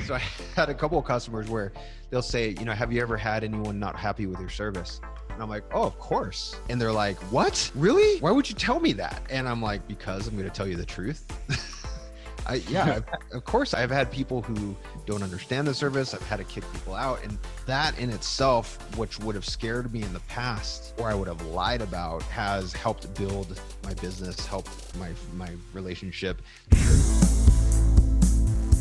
So I had a couple of customers where they'll say, you know, have you ever had anyone not happy with your service? And I'm like, oh, of course. And they're like, what? Really? Why would you tell me that? And I'm like, because I'm going to tell you the truth. Of course, I've had people who don't understand the service. I've had to kick people out. And that in itself, which would have scared me in the past, or I would have lied about, has helped build my business, helped my relationship.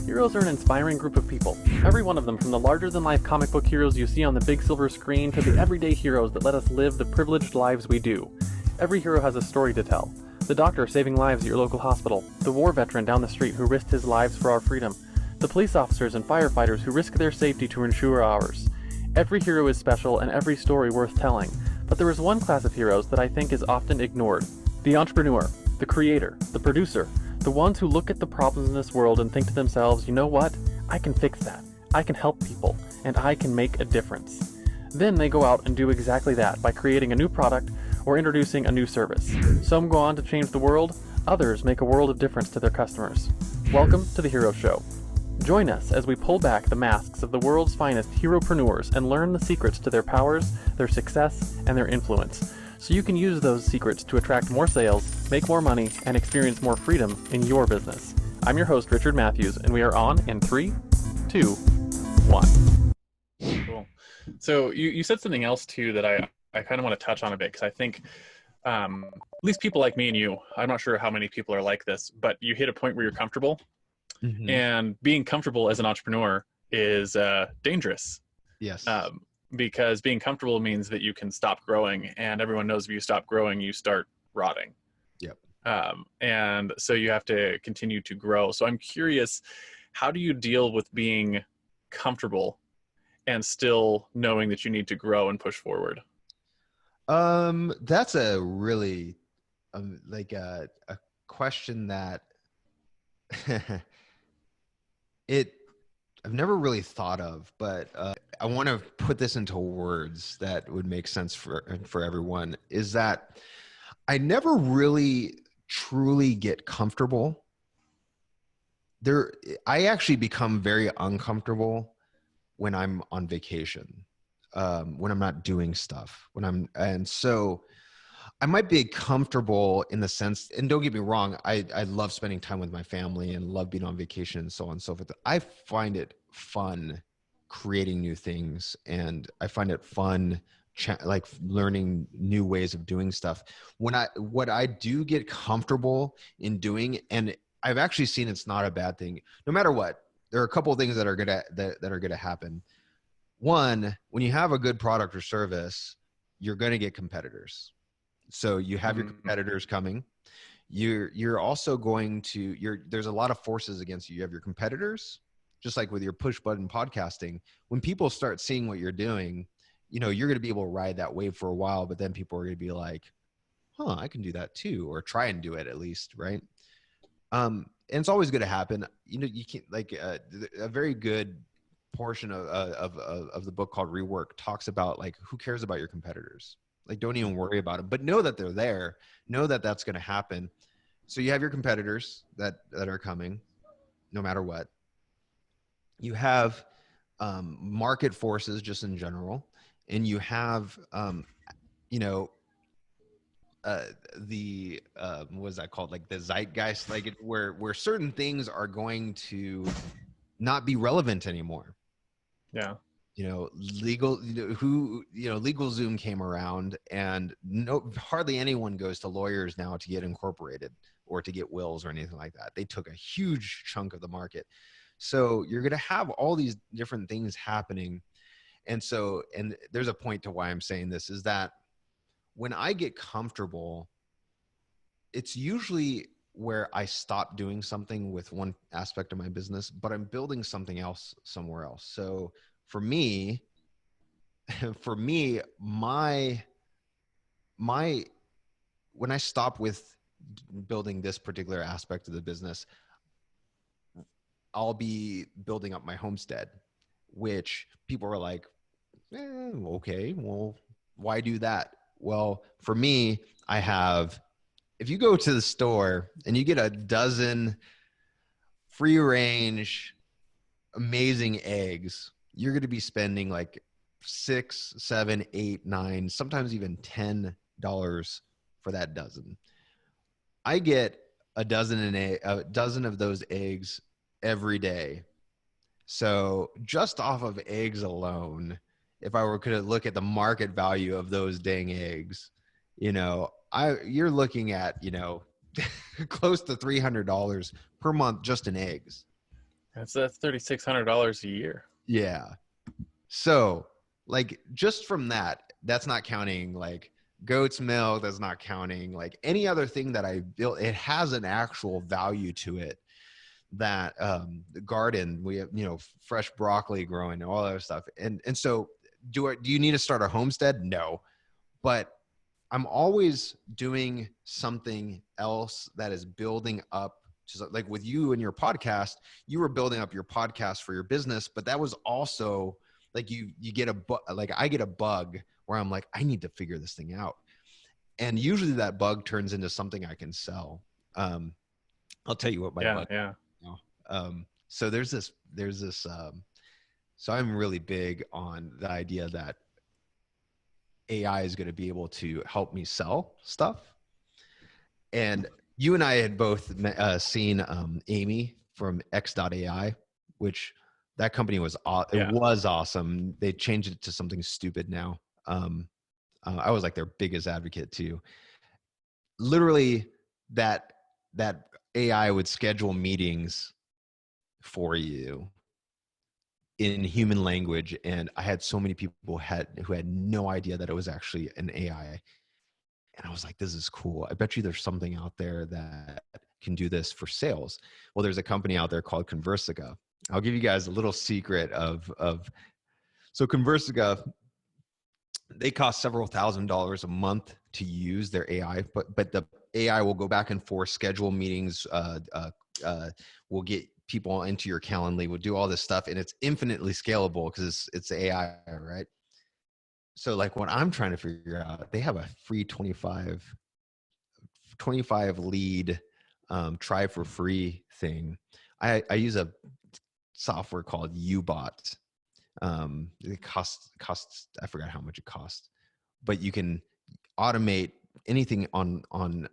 Heroes are an inspiring group of people. Every one of them, from the larger-than-life comic book heroes you see on the big silver screen to the everyday heroes that let us live the privileged lives we do. Every hero has a story to tell. The doctor saving lives at your local hospital, the war veteran down the street who risked his lives for our freedom, the police officers and firefighters who risk their safety to ensure ours. Every hero is special and every story worth telling, but there is one class of heroes that I think is often ignored. The entrepreneur, the creator, the producer, the ones who look at the problems in this world and think to themselves, you know what? I can fix that. I can help people, and I can make a difference. Then they go out and do exactly that by creating a new product or introducing a new service. Some go on to change the world, others make a world of difference to their customers. Welcome to The Hero Show. Join us as we pull back the masks of the world's finest heropreneurs and learn the secrets to their powers, their success, and their influence, so you can use those secrets to attract more sales, make more money, and experience more freedom in your business. I'm your host, Richard Matthews, and we are on in 3, 2, 1. Cool. So you said something else too that I kind of want to touch on a bit, because I think at least people like me and you, I'm not sure how many people are like this, but you hit a point where you're comfortable. Mm-hmm. And being comfortable as an entrepreneur is dangerous. Yes. Because being comfortable means that you can stop growing, and everyone knows if you stop growing, you start rotting. Yep. And so you have to continue to grow. So I'm curious, how do you deal with being comfortable and still knowing that you need to grow and push forward? That's a really like a question that I've never really thought of, but I want to put this into words that would make sense for everyone, is that I never really truly get comfortable. I actually become very uncomfortable when I'm on vacation, when I'm not doing stuff, and so I might be comfortable in the sense, and don't get me wrong, I love spending time with my family and love being on vacation and so on and so forth. I find it fun creating new things, and I find it fun like learning new ways of doing stuff. What I do get comfortable in doing, and I've actually seen it's not a bad thing, no matter what, there are a couple of things that are gonna happen. One, when you have a good product or service, you're gonna get competitors. So you have your competitors coming. You're also going to, there's a lot of forces against you. You have your competitors, just like with your push button podcasting. When people start seeing what you're doing, you know, you're going to be able to ride that wave for a while, but then people are going to be like, huh, I can do that too, or try and do it at least. Right. And it's always going to happen. You know, you can't, like a very good portion of the book called Rework talks about, like, who cares about your competitors? Like, don't even worry about them, but know that they're there. Know that that's going to happen. So you have your competitors that are coming no matter what. You have market forces just in general. And you have, you know, what is that called? Like the zeitgeist, like where certain things are going to not be relevant anymore. Yeah. You know, LegalZoom came around, and hardly anyone goes to lawyers now to get incorporated or to get wills or anything like that. They took a huge chunk of the market. So you're going to have all these different things happening. And there's a point to why I'm saying this, is that when I get comfortable, it's usually where I stop doing something with one aspect of my business, but I'm building something else somewhere else. So for me, my when I stop with building this particular aspect of the business, I'll be building up my homestead, which people are like, okay, well, why do that? Well, for me, if you go to the store and you get a dozen free range amazing eggs, you're going to be spending like 6, 7, 8, 9, sometimes even $10 for that dozen. I get a dozen of those eggs every day. So just off of eggs alone, if I were to look at the market value of those dang eggs, you're looking at, close to $300 per month just in eggs. That's $3,600 a year. Yeah. So like just from that, that's not counting like goat's milk. That's not counting like any other thing that I built. It has an actual value to it that the garden, we have, fresh broccoli growing and all that other stuff. And so do you need to start a homestead? No, but I'm always doing something else that is building up. Just like with you and your podcast, you were building up your podcast for your business, but that was also like you get like I get a bug where I'm like, I need to figure this thing out. And usually that bug turns into something I can sell. I'll tell you what my bug. Yeah. So there's this, so I'm really big on the idea that AI is going to be able to help me sell stuff. And you and I had both seen Amy from X.AI, which that company was, it was awesome. They changed it to something stupid now. I was like their biggest advocate too. Literally that AI would schedule meetings for you in human language. And I had so many people who had no idea that it was actually an AI. And I was like, this is cool. I bet you there's something out there that can do this for sales. Well, there's a company out there called Conversica. I'll give you guys a little secret so Conversica, they cost several $1,000s a month to use their AI, but the AI will go back and forth, schedule meetings, will get people into your Calendly, will do all this stuff, and it's infinitely scalable because it's AI, right? So like what I'm trying to figure out, they have a free 25 lead try for free thing. I use a software called Ubot. It costs, I forgot how much it costs, but you can automate anything on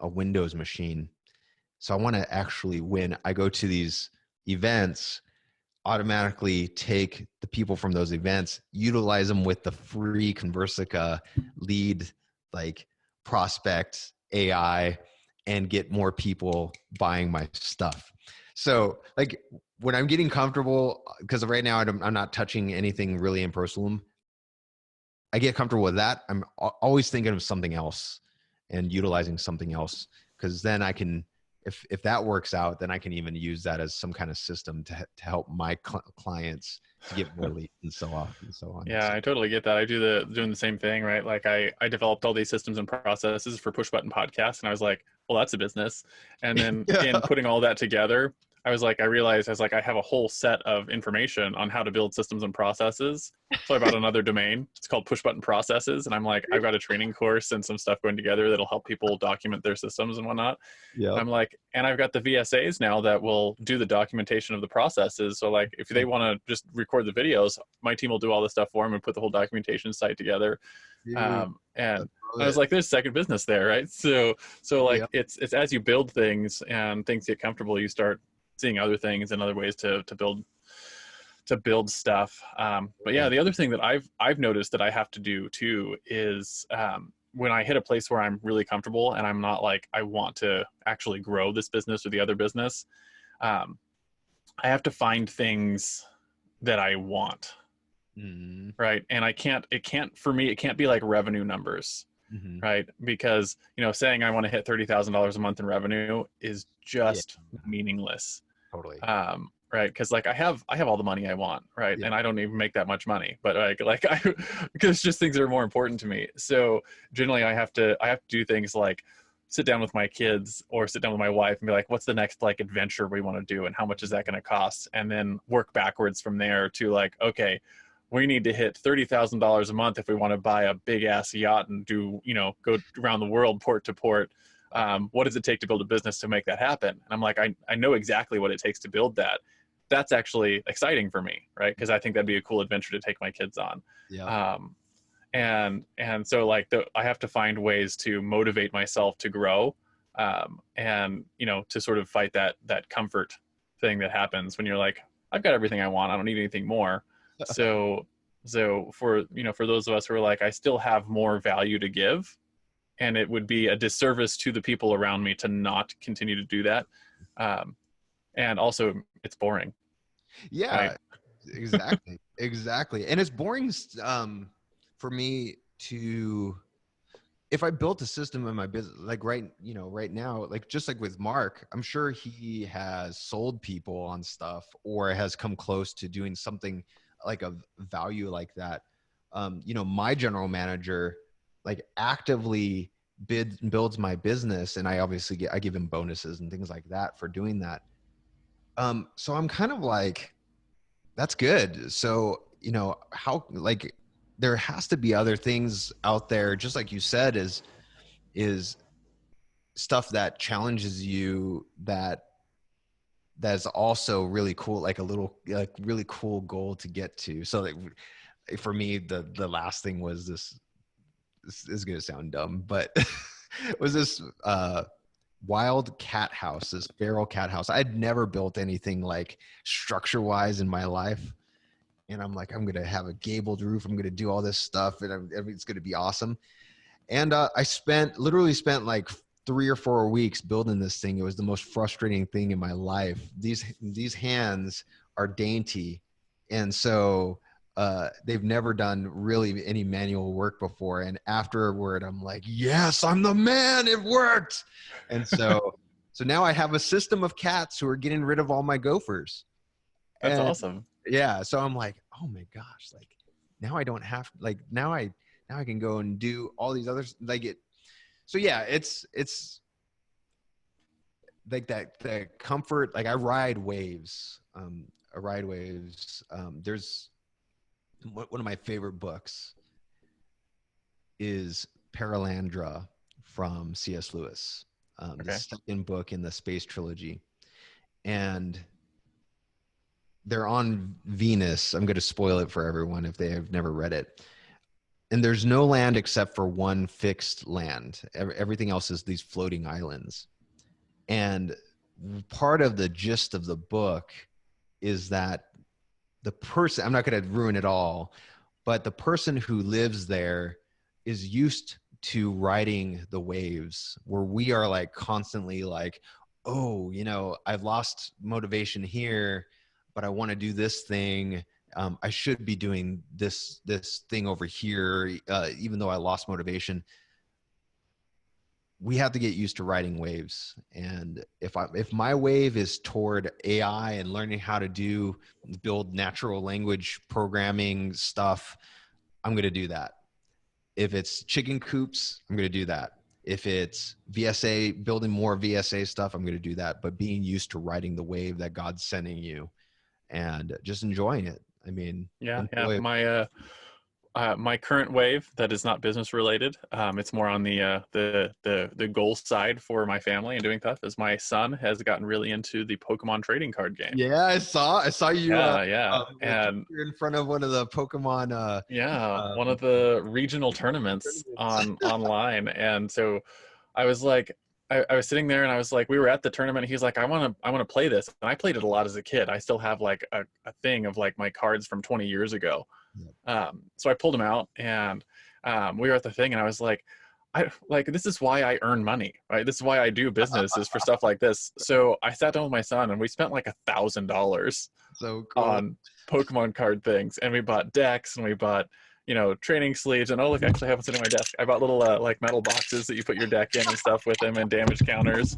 a Windows machine. So I want to actually, when I go to these events, automatically take the people from those events, utilize them with the free Conversica lead, like prospect AI, and get more people buying my stuff. So like when I'm getting comfortable, because right now I'm not touching anything really in Prosulum, I get comfortable with that. I'm always thinking of something else and utilizing something else, because then I can, if that works out, then I can even use that as some kind of system to help my clients to get more leads and so on and so on. Yeah, I totally get that. I doing the same thing, right? Like I developed all these systems and processes for push button podcasts, and I was like, well, that's a business. And then in putting all that together, I realized I have a whole set of information on how to build systems and processes. So I bought another domain. It's called Push Button Processes. And I'm like, I've got a training course and some stuff going together that'll help people document their systems and whatnot. Yeah. I'm like, and I've got the V.S.As now that will do the documentation of the processes. So like, if they want to just record the videos, my team will do all the stuff for them and put the whole documentation site together. And I was like, there's second business there, right? So like it's as you build things and things get comfortable, you start seeing other things and other ways to build stuff. But yeah, the other thing that I've noticed that I have to do too is when I hit a place where I'm really comfortable and I'm not like, I want to actually grow this business or the other business, I have to find things that I want. Mm-hmm. Right. And for me, it can't be like revenue numbers. Mm-hmm. Right. Because, saying I want to hit $30,000 a month in revenue is just meaningless. Totally. Right. Cause like I have all the money I want. Right. Yeah. And I don't even make that much money, but because just things are more important to me. So generally I have to do things like sit down with my kids or sit down with my wife and be like, what's the next like adventure we want to do? And how much is that going to cost? And then work backwards from there to like, okay, we need to hit $30,000 a month if we want to buy a big ass yacht and do, go around the world port to port. What does it take to build a business to make that happen? And I'm like, I know exactly what it takes to build that. that's actually exciting for me, right? Because I think that'd be a cool adventure to take my kids on. Yeah. And so like I have to find ways to motivate myself to grow, and to sort of fight that comfort thing that happens when you're like, I've got everything I want, I don't need anything more. So for for those of us who are like, I still have more value to give, and it would be a disservice to the people around me to not continue to do that. And also it's boring, right? Yeah, exactly. Exactly. And it's boring for me to, if I built a system in my business, like right now, like just like with Mark, I'm sure he has sold people on stuff or has come close to doing something like of value like that. My general manager like actively builds my business, and I give him bonuses and things like that for doing that. So I'm kind of like, that's good. So, how, like, there has to be other things out there, just like you said, is stuff that challenges you, that's also really cool, like a little, like really cool goal to get to. So like, for me, the last thing was this is going to sound dumb, but was this wild cat house, this feral cat house. I'd never built anything like structure wise in my life. And I'm like, I'm going to have a gabled roof. I'm going to do all this stuff, and it's going to be awesome. And I literally spent like 3 or 4 weeks building this thing. It was the most frustrating thing in my life. These hands are dainty. And so they've never done really any manual work before. And afterward, I'm like, yes, I'm the man. It worked. And so now I have a system of cats who are getting rid of all my gophers. That's And awesome. yeah, so I'm like, oh my gosh, like now I don't have, like now I can go and do all these others, like it. So yeah, it's like that, the comfort. Like I ride waves. There's one of my favorite books is Paralandra from C.S. Lewis, the Okay. second book in the Space Trilogy. And they're on Venus. I'm going to spoil it for everyone if they have never read it. And there's no land except for one fixed land. Everything else is these floating islands. And part of the gist of the book is that the person, I'm not going to ruin it all, but the person who lives there is used to riding the waves, where we are like constantly like, oh, I've lost motivation here, but I want to do this thing. I should be doing this thing over here, even though I lost motivation. We have to get used to riding waves. And if my wave is toward AI and learning how to build natural language programming stuff, I'm going to do that. If it's chicken coops, I'm going to do that. If it's V.S.A, building more V.S.A stuff, I'm going to do that. But being used to riding the wave that God's sending you and just enjoying it. I mean, Yeah. enjoy. My current wave that is not business related, it's more on the goal side for my family and doing stuff, is my son has gotten really into the Pokemon trading card game. Yeah, I saw you Yeah. like And you're in front of one of the Pokemon yeah, uh one of the regional tournaments online. And so I was like, I was sitting there and I was like, we were at the tournament. And he's like, I want to play this. And I played it a lot as a kid. I still have like a thing of like my cards from 20 years ago. So I pulled him out, and we were at the thing, and I was like, this is why I earn money, right? This is why I do business, is for stuff like this. So I sat down with my son, and we spent like $1,000 so cool. on Pokemon card things, and we bought decks, and we bought training sleeves. And oh look, I actually have one sitting on my desk. I bought little like metal boxes that you put your deck in and stuff with them, and damage counters.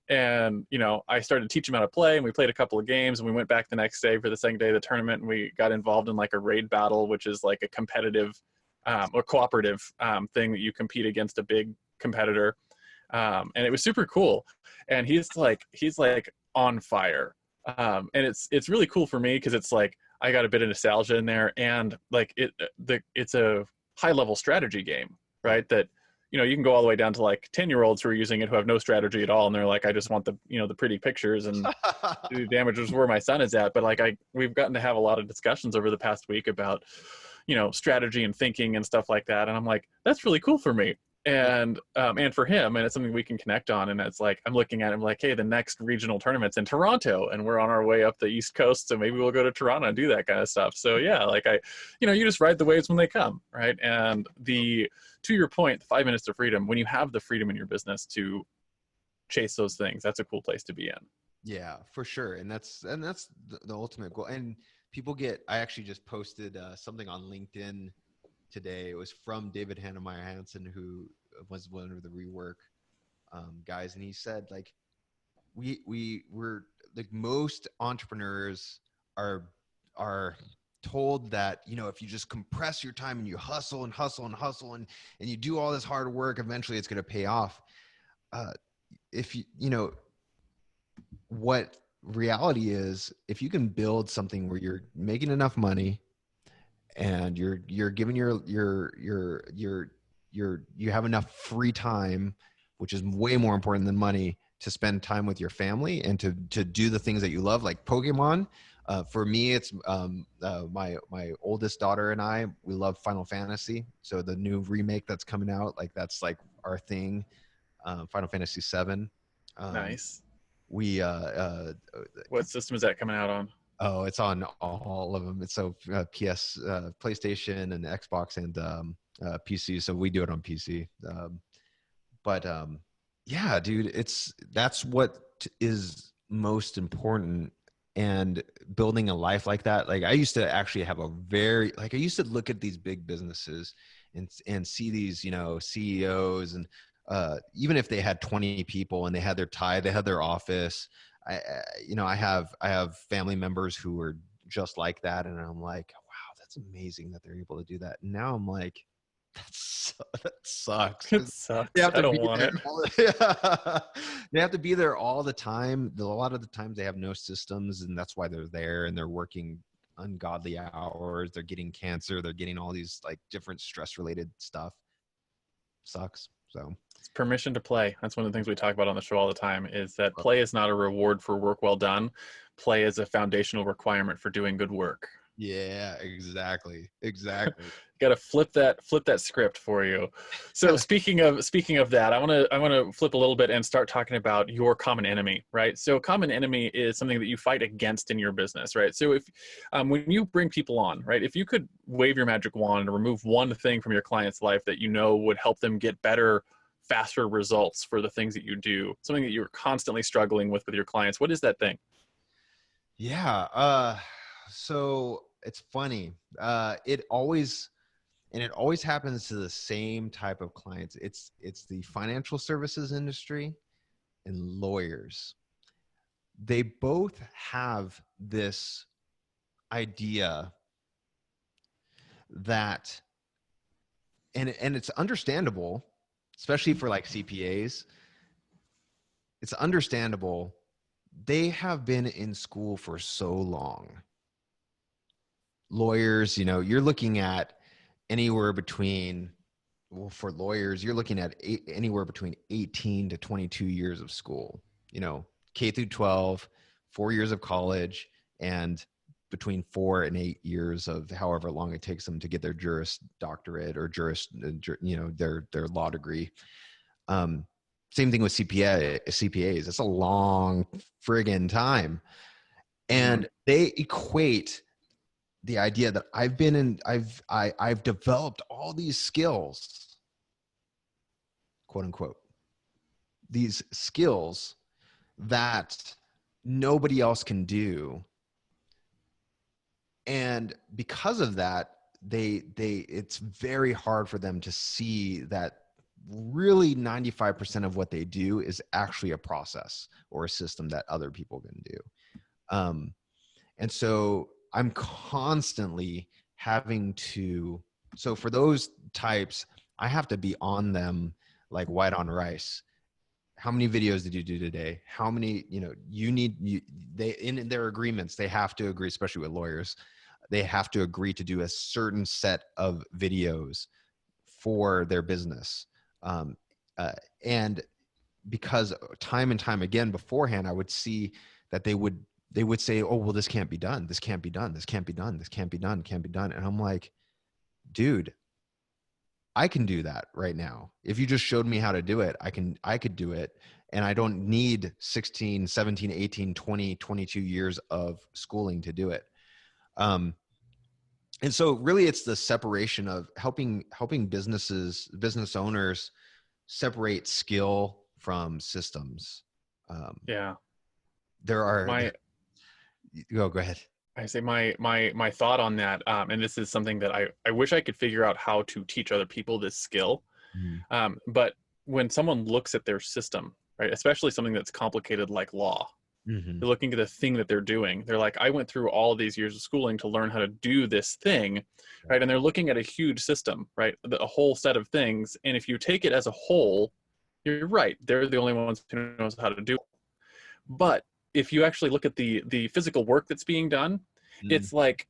And I started teaching him how to play, and we played a couple of games, and we went back the next day for the second day of the tournament, and we got involved in like a raid battle, which is like a competitive or cooperative thing that you compete against a big competitor. And it was super cool. And he's like on fire. And it's really cool for me, because it's like I got a bit of nostalgia in there, and like it's a high level strategy game, right? That you can go all the way down to like 10-year-olds who are using it who have no strategy at all. And they're like, I just want the, the pretty pictures and the damage is where my son is at. But like, we've gotten to have a lot of discussions over the past week about, strategy and thinking and stuff like that. And I'm like, that's really cool for me. And for him, and it's something we can connect on. And it's like, I'm looking at him like, hey, the next regional tournament's in Toronto and we're on our way up the East Coast. So maybe we'll go to Toronto and do that kind of stuff. So yeah, like you just ride the waves when they come. Right. And to your point, 5 minutes to freedom, when you have the freedom in your business to chase those things, that's a cool place to be in. Yeah, for sure. And that's the ultimate goal. And I actually just posted something on LinkedIn today. It was from David Hannemeyer Hansen, who was one of the rework guys. And he said, like, we're like, most entrepreneurs are told that, if you just compress your time and you hustle and hustle and hustle and you do all this hard work, eventually it's going to pay off. If what reality is, if you can build something where you're making enough money and you're giving you have enough free time, which is way more important than money, to spend time with your family and to do the things that you love, like Pokemon. For me, it's my oldest daughter and we love Final Fantasy. So the new remake that's coming out, like, that's like our thing. Final Fantasy VII. Nice. What system is that coming out on? Oh, it's on all of them. It's so PS, PlayStation, and Xbox, and PC. So we do it on PC. Yeah, dude, that's what is most important. And building a life like that, like, I used to actually have I used to look at these big businesses and see these, CEOs, and even if they had 20 people and they had their office, I have family members who are just like that. And I'm like, wow, that's amazing that they're able to do that. And now I'm like, that sucks. It sucks. They have to I don't want it. They have to be there all the time. A lot of the times they have no systems, and that's why they're there, and they're working ungodly hours. They're getting cancer. They're getting all these, like, different stress related stuff. Sucks. So it's permission to play. That's one of the things we talk about on the show all the time, is that play is not a reward for work well done. Play is a foundational requirement for doing good work. Yeah, exactly. Got to flip that script for you. So speaking of that, I want to flip a little bit and start talking about your common enemy, right? So common enemy is something that you fight against in your business, right? So if when you bring people on, right, if you could wave your magic wand and remove one thing from your client's life that would help them get better, faster results for the things that you do, something that you're constantly struggling with your clients, what is that thing? Yeah. So it's funny. It always happens to the same type of clients. It's the financial services industry and lawyers. They both have this idea that, and it's understandable, especially for, like, CPAs. It's understandable. They have been in school for so long. Lawyers, you're looking at anywhere between, for lawyers, you're looking at anywhere between 18 to 22 years of school, K through 12, 4 years of college, and between 4 and 8 years of however long it takes them to get their Juris Doctorate or their law degree. Same thing with CPAs. It's a long friggin' time. And they equate the idea that I've developed all these skills, quote unquote, these skills that nobody else can do. And because of that, it's very hard for them to see that really 95% of what they do is actually a process or a system that other people can do. And so I'm constantly having to, so for those types, I have to be on them like white on rice. How many videos did you do today? How many, they, in their agreements, they have to agree, especially with lawyers, they have to agree to do a certain set of videos for their business. Um, uh, and because time and time again beforehand, I would see that they would say, oh, well, this can't be done. This can't be done. This can't be done. This can't be done. Can't be done. And I'm like, dude, I can do that right now. If you just showed me how to do it, I could do it. And I don't need 16, 17, 18, 20, 22 years of schooling to do it. And so really it's the separation of helping business owners separate skill from systems. Yeah. There are, My go ahead. I say my thought on that, and this is something that I wish I could figure out how to teach other people this skill. But when someone looks at their system, right, especially something that's complicated like law, Mm-hmm. they're looking at the thing that they're doing. They're like, I went through all of these years of schooling to learn how to do this thing, right? And they're looking at a huge system, right? A whole set of things. And if you take it as a whole, you're right. They're the only ones who knows how to do it. But if you actually look at the physical work that's being done, it's like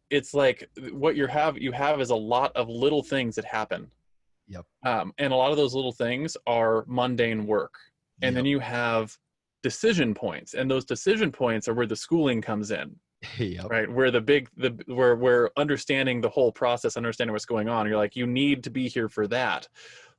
what you have is a lot of little things that happen. Yep. And a lot of those little things are mundane work. And then you have decision points, and those decision points are where the schooling comes in. Yep. Right, where where understanding the whole process, understanding what's going on, you're like, you need to be here for that.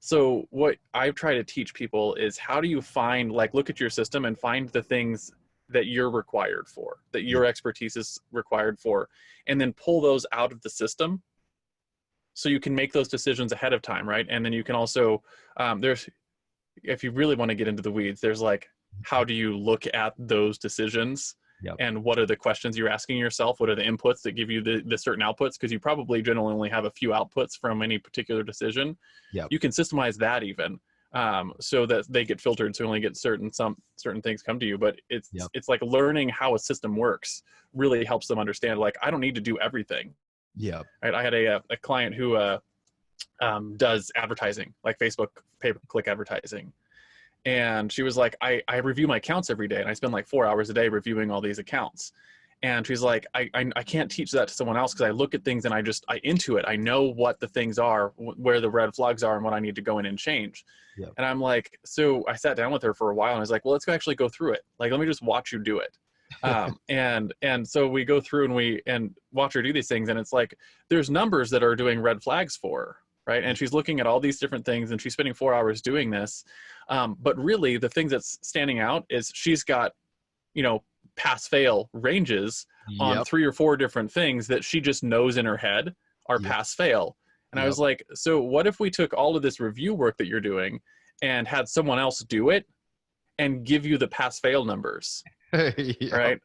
So what I try to teach people is, how do you find, like, look at your system and find the things that you're required for, that your expertise is required for, and then pull those out of the system so you can make those decisions ahead of time, right? And then you can also there's, if you really want to get into the weeds, there's like, how do you look at those decisions? Yep. And what are the questions you're asking yourself? What are the inputs that give you the certain outputs? Because you probably generally only have a few outputs from any particular decision. Yep. You can systemize that even, so that they get filtered, so you only get certain things come to you. But it's like learning how a system works really helps them understand, like, I don't need to do everything. Yeah. Right. I had a client who does advertising, like Facebook pay-per-click advertising. And she was like, I review my accounts every day, and I spend like 4 hours a day reviewing all these accounts. And she's like, I can't teach that to someone else, because I look at things and I intuit. I know what the things are, where the red flags are, and what I need to go in and change. Yep. And I'm like, so I sat down with her for a while, and I was like, well, let's actually go through it. Like, let me just watch you do it. And so we go through and watch her do these things. And it's like, there's numbers that are doing red flags for her. Right. And she's looking at all these different things, and she's spending 4 hours doing this. But really the thing that's standing out is she's got, pass fail ranges on 3 or 4 different things that she just knows in her head are pass fail. And I was like, so what if we took all of this review work that you're doing and had someone else do it and give you the pass fail numbers? Right.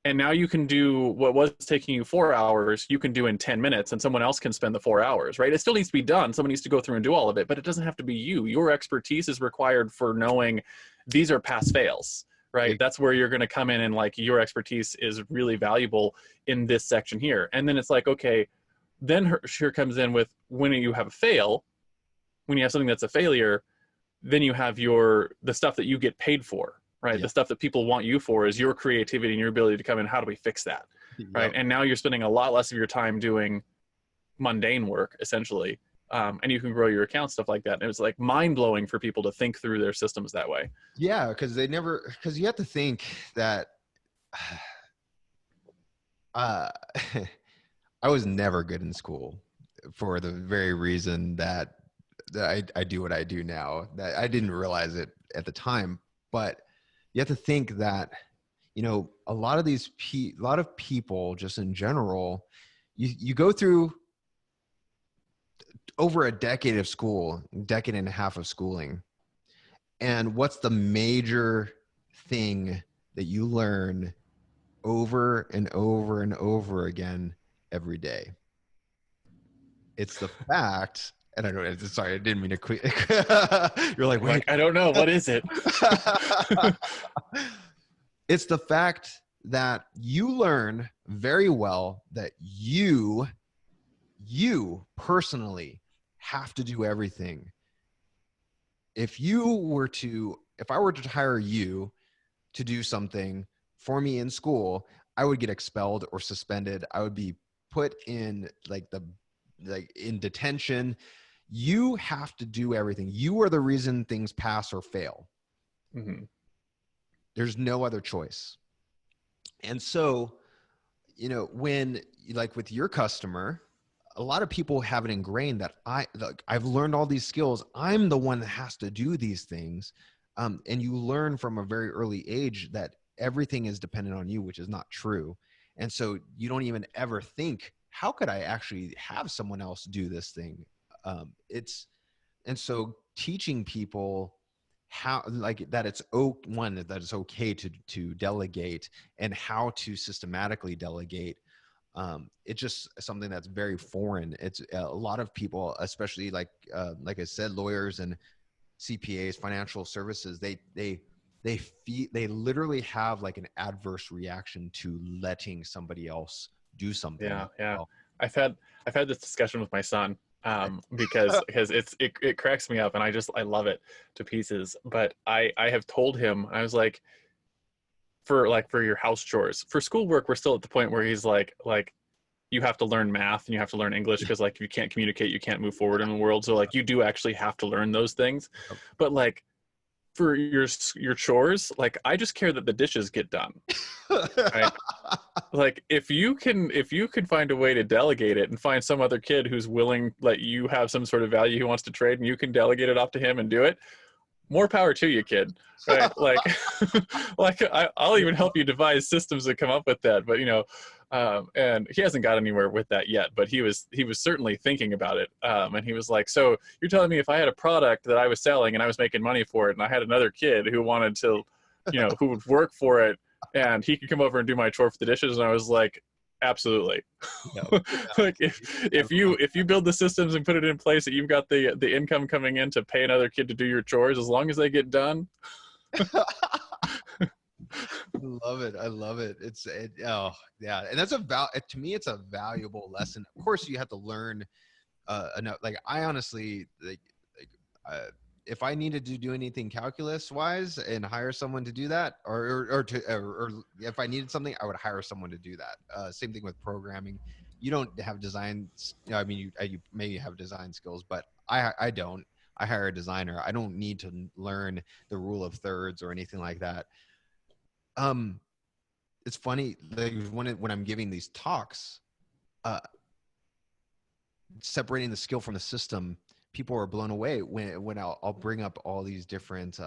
And now you can do what was taking you 4 hours, you can do in 10 minutes, and someone else can spend the 4 hours, right? It still needs to be done. Someone needs to go through and do all of it, but it doesn't have to be you. Your expertise is required for knowing these are pass fails, right? That's where you're going to come in, and like, your expertise is really valuable in this section here. And then it's like, okay, then here comes in with, when you have a fail, when you have something that's a failure, then you have the stuff that you get paid for. Right. The stuff that people want you for is your creativity and your ability to come in. How do we fix that? Right. And now you're spending a lot less of your time doing mundane work, essentially. And you can grow your account, stuff like that. And it was like mind blowing for people to think through their systems that way. Yeah. Because you have to think that I was never good in school, for the very reason that I do what I do now. That I didn't realize it at the time, but you have to think that, a lot of people just in general, you go through over a decade of school, decade and a half of schooling. And what's the major thing that you learn over and over and over again every day? It's the fact. And I don't know, sorry, I didn't mean to quit. You're like, wait. I don't know. What is it? It's the fact that you learn very well that you personally have to do everything. If I were to hire you to do something for me in school, I would get expelled or suspended. I would be put in in detention. You have to do everything. You are the reason things pass or fail. Mm-hmm. There's no other choice. And so, when, like with your customer, a lot of people have it ingrained that I've learned all these skills. I'm the one that has to do these things. And you learn from a very early age that everything is dependent on you, which is not true. And so you don't even ever think, how could I actually have someone else do this thing? And so teaching people how, like, that it's that it's okay to delegate, and how to systematically delegate. It's just something that's very foreign. It's a lot of people, especially like I said, lawyers and CPAs, financial services, they literally have like an adverse reaction to letting somebody else do something Yeah, as yeah. well. I've had this discussion with my son, because it cracks me up, and I love it to pieces. But I have told him, I was like, for your house chores, for schoolwork, we're still at the point where he's like you have to learn math and you have to learn English, because like if you can't communicate, you can't move forward in the world. So like you do actually have to learn those things. But like for your chores, like I just care that the dishes get done. Right? Like if you can find a way to delegate it and find some other kid who's willing, like you have some sort of value he wants to trade, and you can delegate it off to him and do it, more power to you, kid. Right? Like like I'll even help you devise systems that come up with that. But and he hasn't got anywhere with that yet, but he was certainly thinking about it. And he was like, so you're telling me if I had a product that I was selling and I was making money for it, and I had another kid who wanted to, who would work for it, and he could come over and do my chore for the dishes? And I was like, absolutely. Yeah. Like if you build the systems and put it in place that you've got the income coming in to pay another kid to do your chores, as long as they get done. I love it. I love it. Oh yeah. And that's to me, it's a valuable lesson. Of course you have to learn, enough. Like I honestly, if I needed to do anything calculus wise and hire someone to do that, or if I needed something, I would hire someone to do that. Same thing with programming. You don't have design. I mean, you maybe have design skills, but I don't. I hire a designer. I don't need to learn the rule of thirds or anything like that. Um, it's funny, like when I'm giving these talks, uh, separating the skill from the system, people are blown away when I'll bring up all these different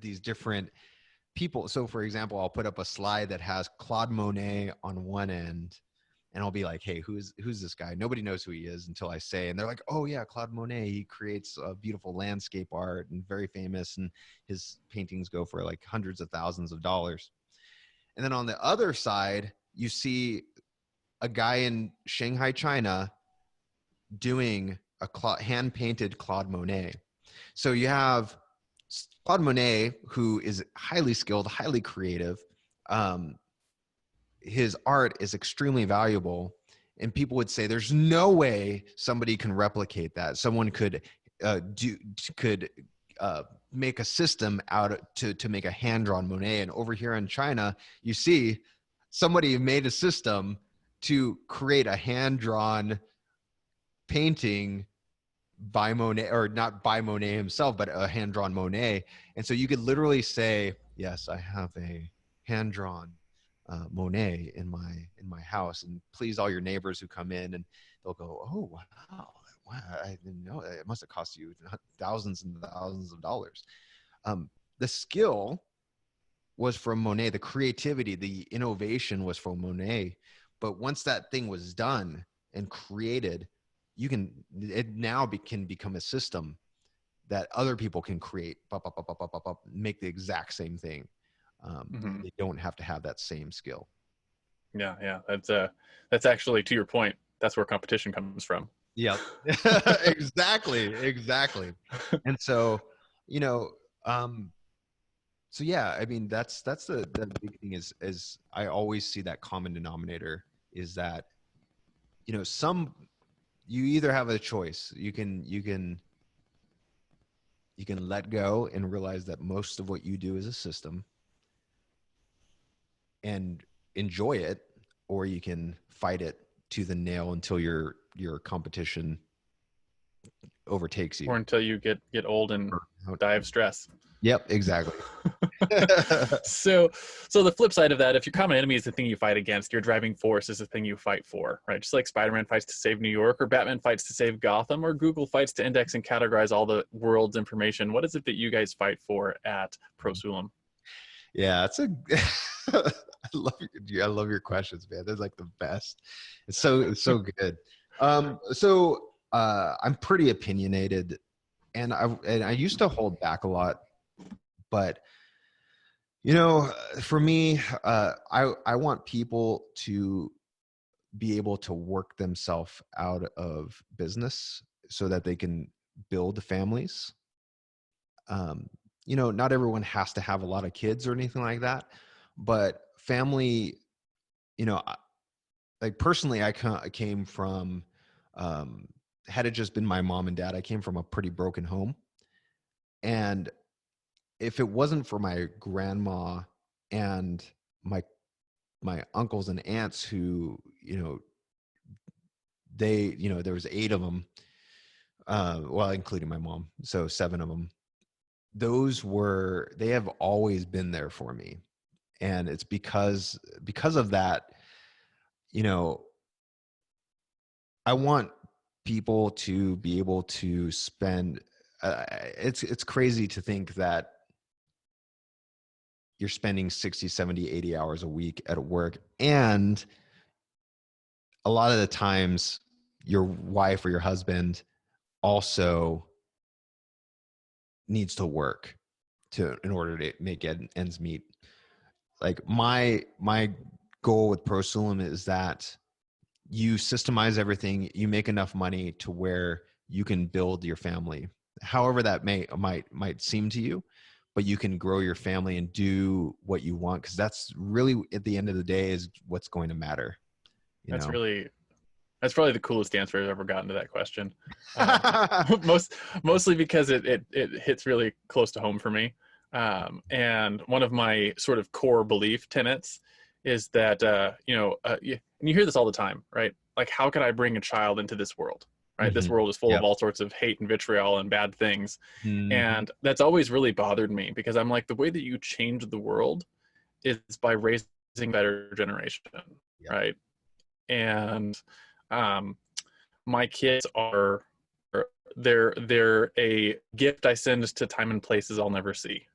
these different people. So for example, I'll put up a slide that has Claude Monet on one end, and I'll be like, hey, who's this guy? Nobody knows who he is until I say, and they're like, oh yeah, Claude Monet. He creates beautiful landscape art and very famous, and his paintings go for like hundreds of thousands of dollars. And then on the other side, you see a guy in Shanghai, China, doing a hand-painted Claude Monet. So you have Claude Monet, who is highly skilled, highly creative. Um, his art is extremely valuable, and people would say there's no way somebody can replicate that. Someone could could make a system to make a hand-drawn Monet. And over here in China, you see somebody made a system to create a hand-drawn painting by Monet, or not by Monet himself, but a hand-drawn Monet. And so you could literally say, yes, I have a hand-drawn Monet in my house, and please all your neighbors who come in, and they'll go, oh wow, I didn't know that. It must have cost you thousands and thousands of dollars. The skill was from Monet, the creativity, the innovation was from Monet. But once that thing was done and created, it now can become a system that other people can create, make the exact same thing. Mm-hmm. They don't have to have that same skill. Yeah, yeah. That's actually, to your point, that's where competition comes from. Yep. Exactly. And so, you know, so yeah, I mean, that's the big thing is I always see that common denominator is that, you either have a choice. You can let go and realize that most of what you do is a system and enjoy it, or you can fight it to the nail until your competition overtakes you. Or until you get old and Burnout. die of stress. Yep, exactly. so the flip side of that, if your common enemy is the thing you fight against, your driving force is the thing you fight for, right? Just like Spider-Man fights to save New York, or Batman fights to save Gotham, or Google fights to index and categorize all the world's information, what is it that you guys fight for at Prosulum? Yeah, it's a I love your questions, man. They're like the best. It's so good. I'm pretty opinionated, and I used to hold back a lot, but for me, I want people to be able to work themselves out of business so that they can build families. Not everyone has to have a lot of kids or anything like that, but family, like personally, I came from, had it just been my mom and dad, I came from a pretty broken home. And if it wasn't for my grandma and my uncles and aunts who, there was 8 of them, well, including my mom, so 7 of them. They have always been there for me. And it's because of that, I want people to be able to spend, it's crazy to think that you're spending 60, 70, 80 hours a week at work. And a lot of the times your wife or your husband also needs to work in order to make ends meet. Like my goal with Prosulum is that you systemize everything, you make enough money to where you can build your family, however that might seem to you, but you can grow your family and do what you want, because that's really, at the end of the day, is what's going to matter. That's probably the coolest answer I've ever gotten to that question. Yeah. Mostly because it hits really close to home for me. And one of my sort of core belief tenets is that, and you hear this all the time, right? Like, how could I bring a child into this world? Right? This world is full of all sorts of hate and vitriol and bad things. And that's always really bothered me, because I'm like, the way that you change the world is by raising a better generation, right? And my kids they're a gift I send to time and places I'll never see.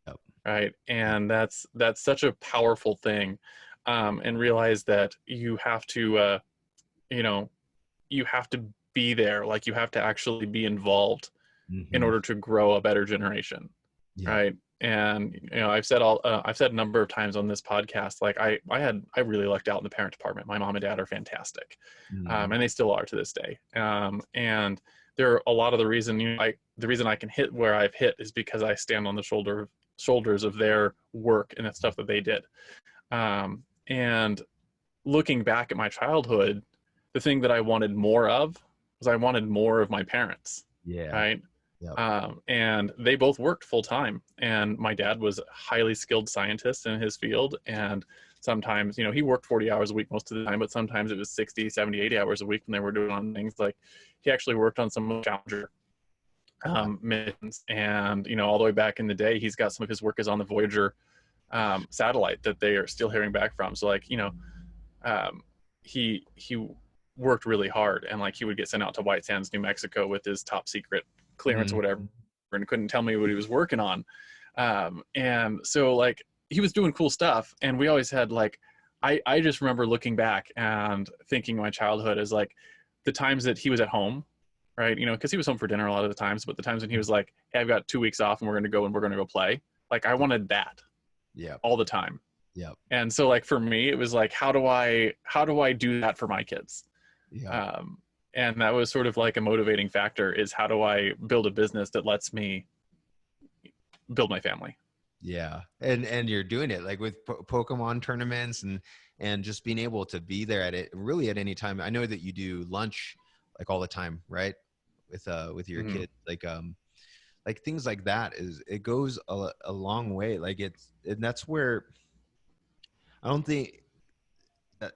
Yep. Right. And that's such a powerful thing. And realize that you have to you have to be there, like you have to actually be involved in order to grow a better generation. Yeah. Right. And I've said a number of times on this podcast, like I really lucked out in the parent department. My mom and dad are fantastic, and they still are to this day. And there are a lot of the reason the reason I can hit where I've hit is because I stand on the shoulders of their work and that stuff that they did. And looking back at my childhood, the thing that I wanted more of was I wanted more of my parents. Yeah. Right. Yep. And they both worked full time, and my dad was a highly skilled scientist in his field. And sometimes, he worked 40 hours a week most of the time, but sometimes it was 60, 70, 80 hours a week when they were doing on things like, he actually worked on some Challenger missions. And, all the way back in the day, he's got some of his work is on the Voyager satellite that they are still hearing back from. So like, he worked really hard, and like he would get sent out to White Sands, New Mexico with his top secret clearance or whatever, and couldn't tell me what he was working on. And so like he was doing cool stuff, and we always had like, I just remember looking back and thinking my childhood is like the times that he was at home, right? Because he was home for dinner a lot of the times, but the times when he was like, hey, I've got 2 weeks off and we're going to go play. Like I wanted that all the time. Yep. And so like for me, it was like, how do I do that for my kids? Yeah. And that was sort of like a motivating factor, is how do I build a business that lets me build my family? Yeah. And you're doing it like with Pokemon tournaments and just being able to be there at it really at any time. I know that you do lunch like all the time, right? With your kids, like things like that it goes a long way. Like and that's where I don't think that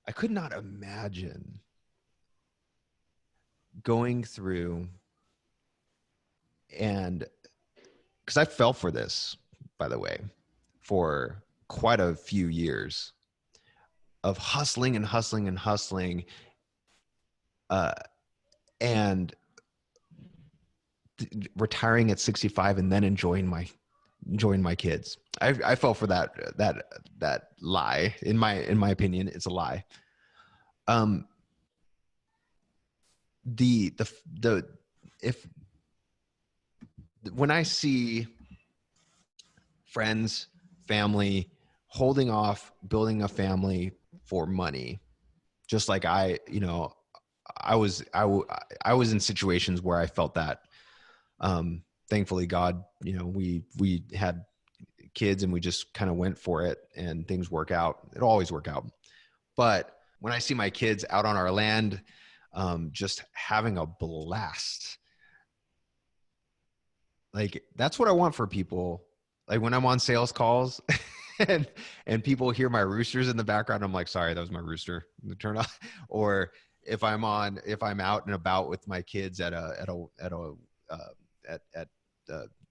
I could not imagine going through, and because I fell for this, by the way, for quite a few years of hustling and hustling and hustling, uh, and retiring at 65 and then enjoying my kids. I fell for that lie. In my opinion, it's a lie. The if when I see friends, family holding off building a family for money, just like I was in situations where I felt that. Thankfully, God, we had kids and we just kind of went for it, and things work out. It'll always work out. But when I see my kids out on our land, just having a blast, like that's what I want for people. Like when I'm on sales calls and people hear my roosters in the background, I'm like, sorry, that was my rooster. Turn off. Or if I'm out and about with my kids at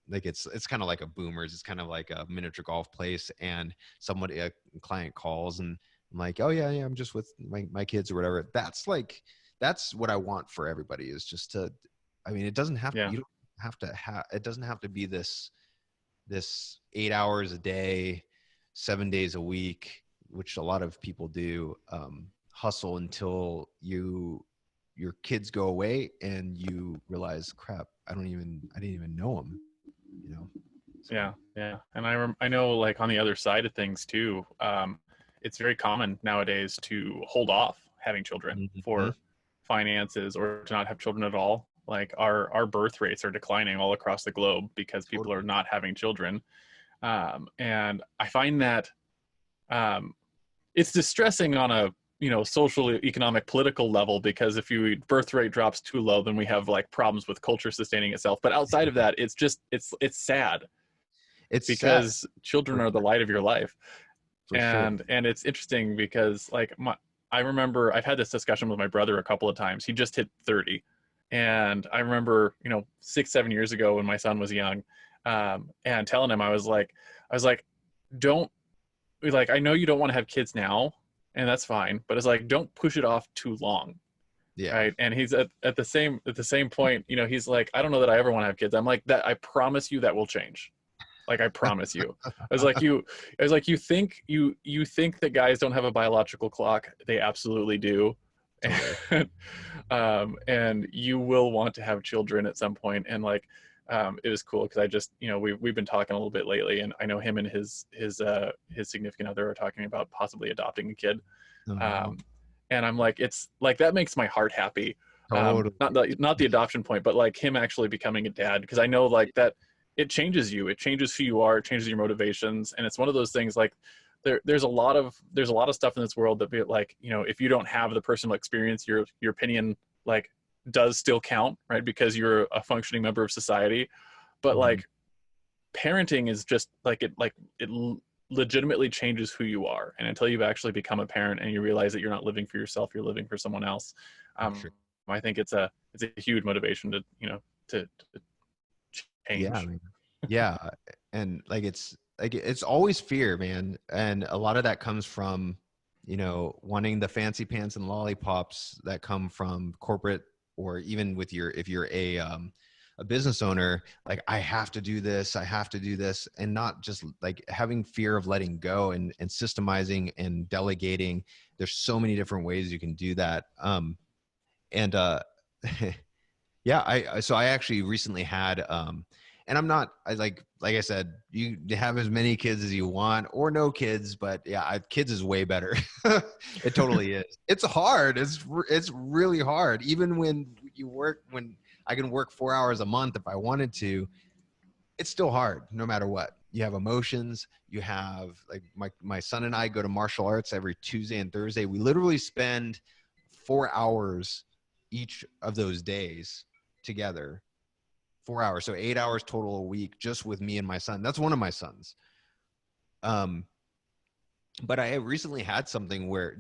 like it's kind of like a Boomers. It's kind of like a miniature golf place, and a client calls and I'm like, oh yeah, I'm just with my kids or whatever. That's what I want for everybody, is just to, I mean, it doesn't have to, Yeah. you don't have to have, it doesn't have to be this 8 hours a day, 7 days a week, which a lot of people do, hustle until your kids go away and you realize, crap, I didn't even know them, so. Yeah. And I know, like, on the other side of things too, it's very common nowadays to hold off having children Mhm. for finances, or to not have children at all. Like our birth rates are declining all across the globe because people are Totally. not having children. And I find that it's distressing on a social, economic, political level, because if your birth rate drops too low, then we have like problems with culture sustaining itself. But outside of that, it's sad, It's sad, because children for are the sure. light of your life. For sure. And it's interesting because, like, I remember I've had this discussion with my brother a couple of times. He just hit 30, and I remember 6-7 years ago when my son was young, and telling him, I was like, don't, like, I know you don't want to have kids now, and that's fine, but it's like, don't push it off too long. Yeah. Right. And he's at the same point, he's like, I don't know that I ever want to have kids. I'm like, that I promise you that will change. Like, I promise you. I was like, you think that guys don't have a biological clock? They absolutely do. Totally. And, and you will want to have children at some point. And like, it was cool because I just, we've been talking a little bit lately, and I know him and his significant other are talking about possibly adopting a kid. Uh-huh. Um, and I'm like, it's like, that makes my heart happy. Totally. Not the adoption point, but like him actually becoming a dad, because I know, like, that it changes you, it changes who you are, it changes your motivations. And it's one of those things, like, there's a lot of stuff in this world that, be like, if you don't have the personal experience, your opinion, like, does still count, right? Because you're a functioning member of society. But Mhm. like, parenting is just like, it legitimately changes who you are. And until you've actually become a parent and you realize that you're not living for yourself, you're living for someone else, For sure. I think it's a huge motivation to Yeah, I change. mean, yeah, and it's always fear, man, and a lot of that comes from, wanting the fancy pants and lollipops that come from corporate, or even with if you're a business owner, like, I have to do this, and not just like having fear of letting go, and systemizing and delegating. There's so many different ways you can do that. And Yeah, so I actually recently had, and I'm not, like I said, you have as many kids as you want or no kids, but yeah, kids is way better. It totally is. It's hard. It's really hard. Even when I can work 4 hours a month if I wanted to, it's still hard no matter what. You have emotions. You have, like, my son and I go to martial arts every Tuesday and Thursday. We literally spend 4 hours each of those days together. 4 hours, so 8 hours total a week, just with me and my son. That's one of my sons. um but I recently had something where,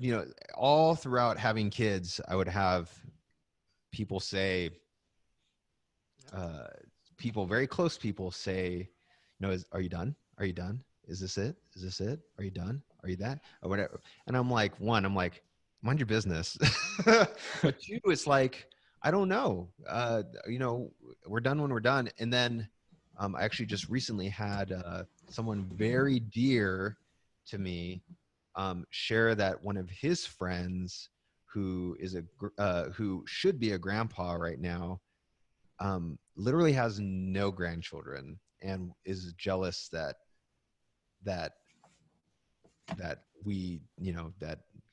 all throughout having kids, I would have people say, people, very close people say, are you done? Are you done? Is this it? Is this it? Are you done? Are you that? Or whatever. And I'm like, mind your business. But two, it's like, I don't know. We're done when we're done. And then I actually just recently had someone very dear to me share that one of his friends who should be a grandpa right now, literally has no grandchildren and is jealous that that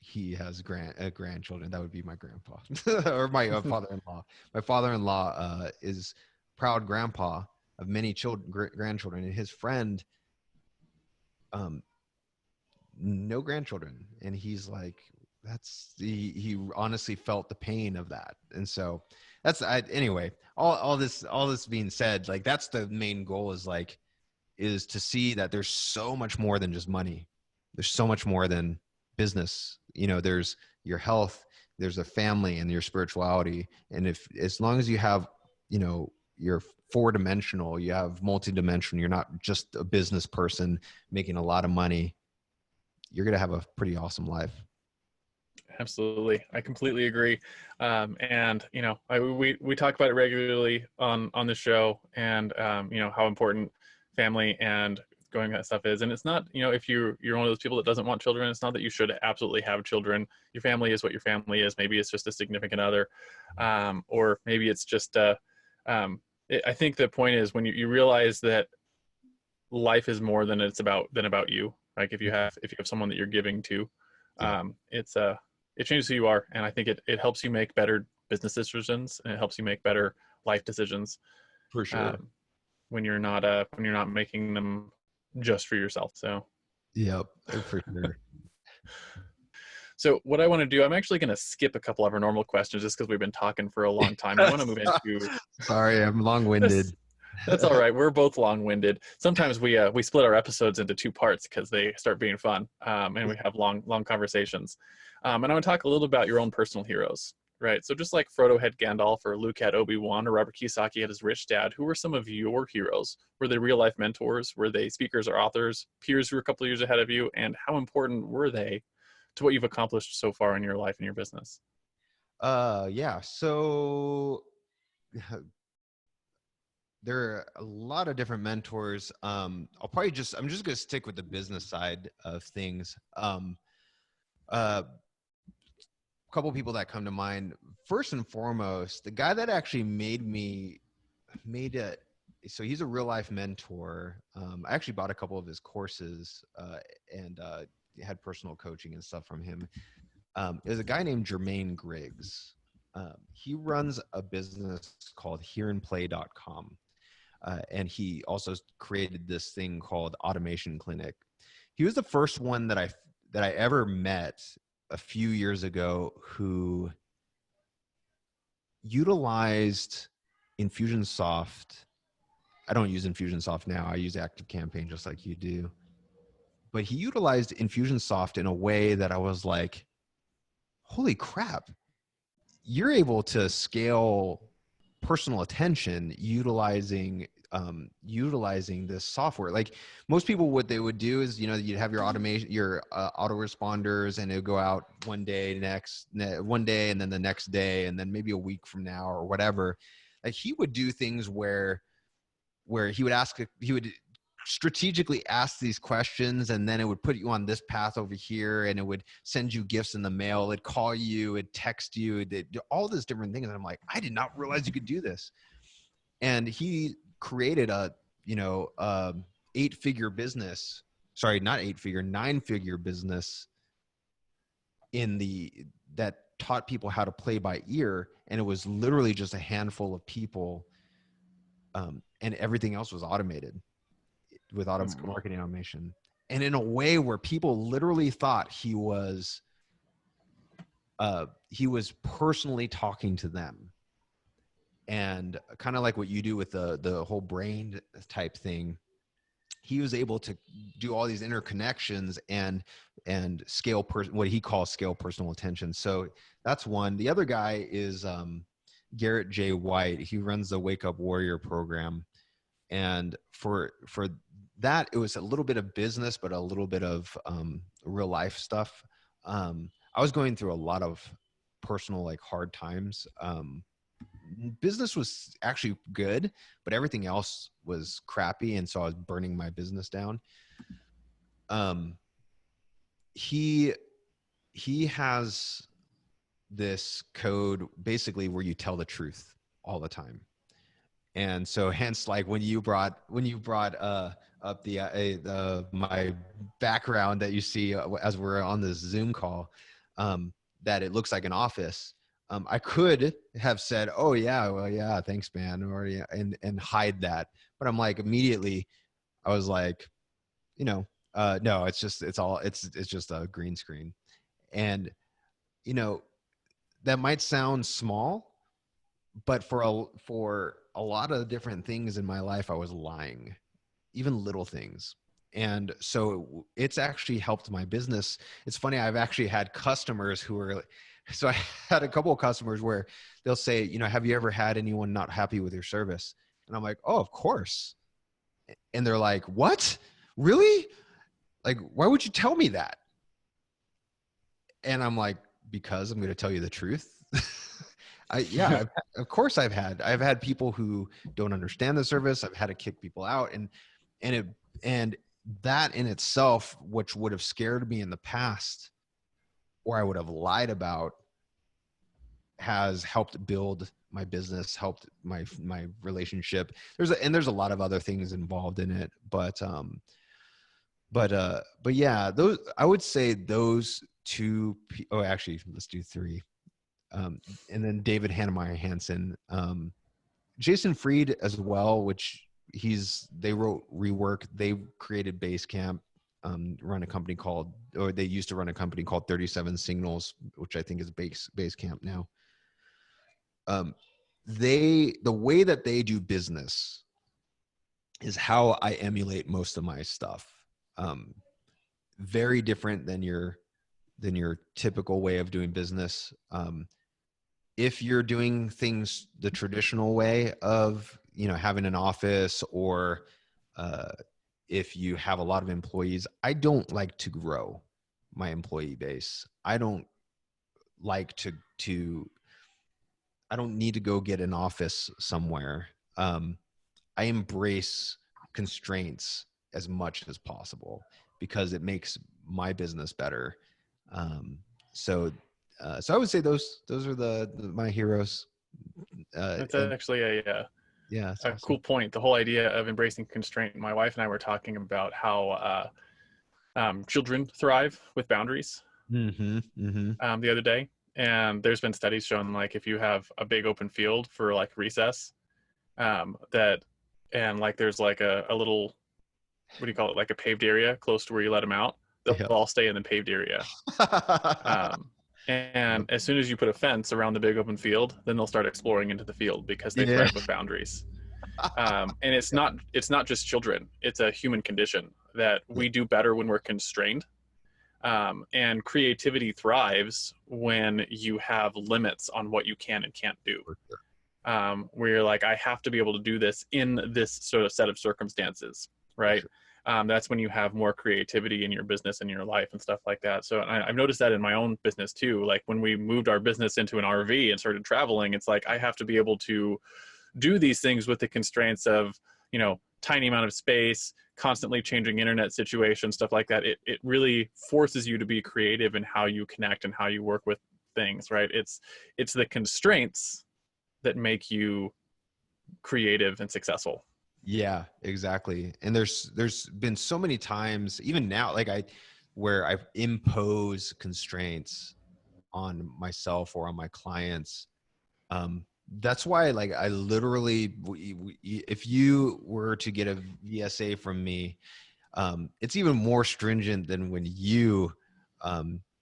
he has grandchildren. That would be my grandpa or my father-in-law. My father-in-law is proud grandpa of many grandchildren, and his friend, no grandchildren. And he's like, he honestly felt the pain of that. And so anyway, all this being said, like, that's the main goal, is to see that there's so much more than just money. There's so much more than business. There's your health, there's a family, and your spirituality. And as long as you have, you're four-dimensional, you have multi-dimensional, you're not just a business person making a lot of money, you're going to have a pretty awesome life. Absolutely. I completely agree. And, we talk about it regularly on the show, and, how important family and going that stuff is. And it's not, if you're one of those people that doesn't want children, it's not that you should absolutely have children. Your family is what your family is. Maybe it's just a significant other, or maybe it's just, I think the point is when you realize that life is more than about you. Like if you have someone that you're giving to, it changes who you are. And I think it helps you make better business decisions, and it helps you make better life decisions. For sure. When you're not making them just for yourself. So. Yep, for sure. So what I want to do, I'm actually going to skip a couple of our normal questions just because we've been talking for a long time. I want to move into. Sorry, I'm long-winded. That's all right. We're both long-winded. Sometimes we split our episodes into two parts because they start being fun, and we have long conversations. And I want to talk a little about your own personal heroes, right? So just like Frodo had Gandalf, or Luke had Obi-Wan, or Robert Kiyosaki had his rich dad, who were some of your heroes? Were they real-life mentors? Were they speakers or authors, peers who were a couple of years ahead of you? And how important were they to what you've accomplished so far in your life and your business? Yeah. So there are a lot of different mentors. I'm just going to stick with the business side of things. A couple people that come to mind. First and foremost, the guy that actually made it. So he's a real life mentor. I actually bought a couple of his courses, and had personal coaching and stuff from him. There's a guy named Jermaine Griggs. He runs a business called hereandplay.com. And he also created this thing called Automation Clinic. He was the first one that I ever met a few years ago who utilized Infusionsoft. I don't use Infusionsoft now. I use ActiveCampaign just like you do. But he utilized Infusionsoft in a way that I was like, holy crap, you're able to scale personal attention utilizing this software. Like most people, what they would do is, you'd have your automation, your autoresponders, and it would go out one day, and then the next day, and then maybe a week from now or whatever. Like he would do things where he would strategically ask these questions, and then it would put you on this path over here, and it would send you gifts in the mail. It'd call you, it'd text you, it'd do all these different things. And I'm like, I did not realize you could do this. And he created a 9-figure business that taught people how to play by ear. And it was literally just a handful of people. And everything else was automated with marketing automation. And in a way where people literally thought he was personally talking to them. And kind of like what you do with the whole brain type thing, he was able to do all these interconnections and scale what he calls scale personal attention. So that's one. The other guy is Garrett J. White. He runs the Wake Up Warrior program. And for that, it was a little bit of business, but a little bit of real life stuff. I was going through a lot of personal, like, hard times. Business was actually good, but everything else was crappy. And so I was burning my business down. He has this code basically where you tell the truth all the time. And so hence, like, when you brought up the my background that you see as we're on this Zoom call, that it looks like an office. I could have said, "Oh yeah, well yeah, thanks, man," or yeah, and hide that. But I'm like, immediately, I was like, no, it's just a green screen. And that might sound small, but for a lot of different things in my life, I was lying, even little things. And so it's actually helped my business. It's funny, I've actually had customers who are, so I had a couple of customers where they'll say, have you ever had anyone not happy with your service? And I'm like, oh, of course. And they're like, what? Really? Like, why would you tell me that? And I'm like, because I'm going to tell you the truth. Of course I've had people who don't understand the service. I've had to kick people out, and that in itself, which would have scared me in the past, or I would have lied about, has helped build my business, helped my relationship. There's a lot of other things involved in it, but yeah, those, I would say those two. Oh, actually, let's do three. And then David Hannemeyer Hansen, Jason Fried as well, which they wrote Rework. They created Basecamp, run a company called, or they used to run a company called 37 Signals, which I think is Basecamp now. The way that they do business is how I emulate most of my stuff. Very different than your typical way of doing business. If you're doing things the traditional way of, having an office, or if you have a lot of employees, I don't like to grow my employee base. I don't like I don't need to go get an office somewhere. I embrace constraints as much as possible because it makes my business better. So I would say those are my heroes. That's actually a awesome. cool point. The whole idea of embracing constraint. My wife and I were talking about how children thrive with boundaries the other day. And there's been studies showing, like, if you have a big open field for like recess, there's like a little, what do you call it? Like a paved area close to where you let them out. They'll all stay in the paved area. And as soon as you put a fence around the big open field, then they'll start exploring into the field because they thrive with boundaries. And it's not just children. It's a human condition that we do better when we're constrained. And creativity thrives when you have limits on what you can and can't do. Where you're like, I have to be able to do this in this sort of set of circumstances, right? That's when you have more creativity in your business and your life and stuff like that. So I've noticed that in my own business too. Like when we moved our business into an RV and started traveling, it's like, I have to be able to do these things with the constraints of, tiny amount of space, constantly changing internet situations, stuff like that. It really forces you to be creative in how you connect and how you work with things, right? It's the constraints that make you creative and successful. Yeah, exactly. And there's been so many times, even now, like where I impose constraints on myself or on my clients. That's why, like, I literally, if you were to get a V.S.A from me, it's even more stringent than when you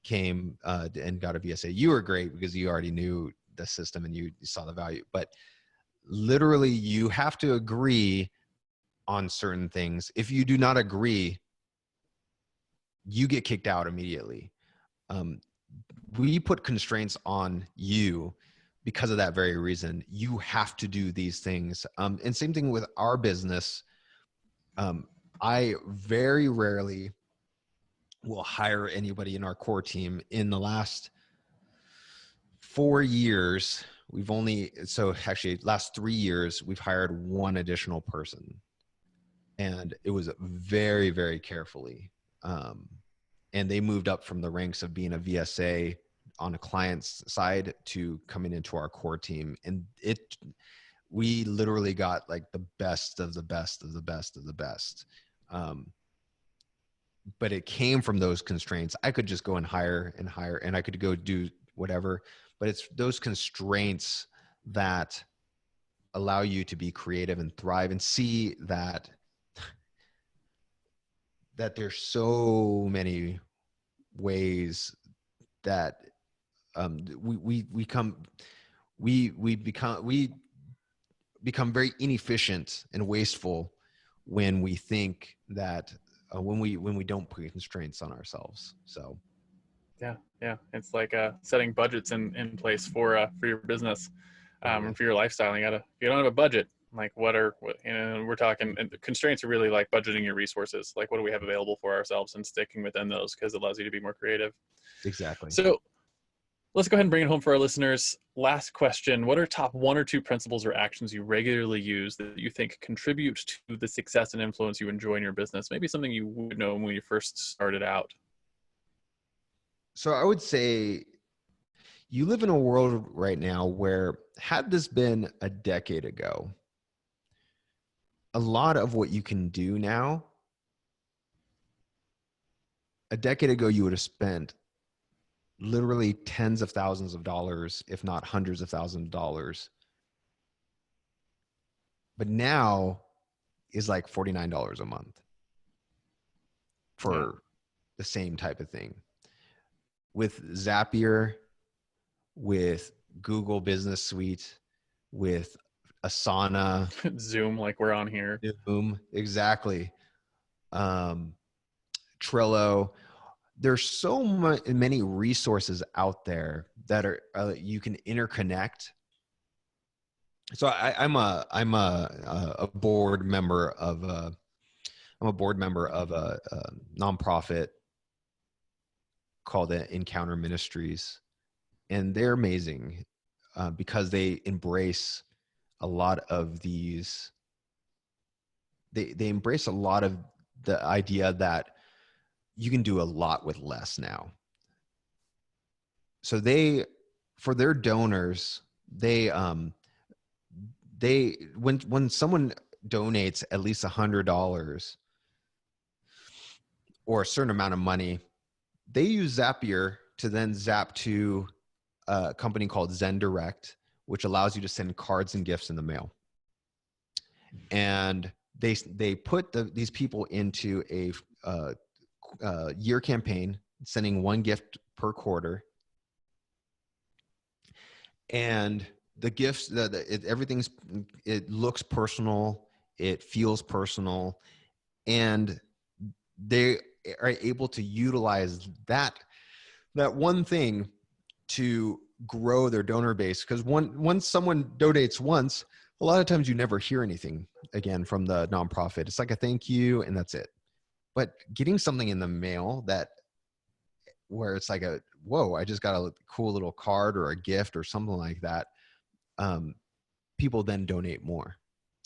came and got a V.S.A. You were great because you already knew the system and you saw the value, but literally you have to agree on certain things. If you do not agree, you get kicked out immediately. We put constraints on you because of that very reason. You have to do these things. And same thing with our business. I very rarely will hire anybody in our core team. In the last 4 years, last 3 years, we've hired one additional person. And it was very, very carefully. And they moved up from the ranks of being a V.S.A on a client's side to coming into our core team. And we literally got like the best of the best of the best of the best. But it came from those constraints. I could just go and hire, and I could go do whatever, but it's those constraints that allow you to be creative and thrive and see that there's so many ways that we become very inefficient and wasteful when we think that when we don't put constraints on ourselves. So yeah, it's like setting budgets in place for your business, and for your lifestyle. If you don't have a budget, like we're talking, and constraints are really like budgeting your resources, like what do we have available for ourselves, and sticking within those, because it allows you to be more creative. Exactly. So let's go ahead and bring it home for our listeners. Last question. What are top 1 or 2 principles or actions you regularly use that you think contribute to the success and influence you enjoy in your business? Maybe something you would know when you first started out. So I would say you live in a world right now where, had this been a decade ago, a lot of what you can do now, a decade ago, you would have spent literally tens of thousands of dollars, if not hundreds of thousands of dollars. But now is like $49 a month for the same type of thing. With Zapier, with Google Business Suite, with Asana, Zoom, like we're on here. Zoom, exactly. Trello. There's so many resources out there that are you can interconnect. So I'm a board member of a nonprofit called Encounter Ministries, and they're amazing because they embrace a lot of these. They embrace a lot of the idea that you can do a lot with less now. So for their donors, when someone donates at least $100 or a certain amount of money, they use Zapier to then zap to a company called Zen Direct, which allows you to send cards and gifts in the mail. And they put these people into a year campaign, sending one gift per quarter. And the gifts, it looks personal, it feels personal, and they are able to utilize that one thing to grow their donor base. Because once someone donates once, a lot of times you never hear anything again from the nonprofit. It's like a thank you and that's it. But getting something in the mail where it's like whoa, I just got a cool little card or a gift or something like that. People then donate more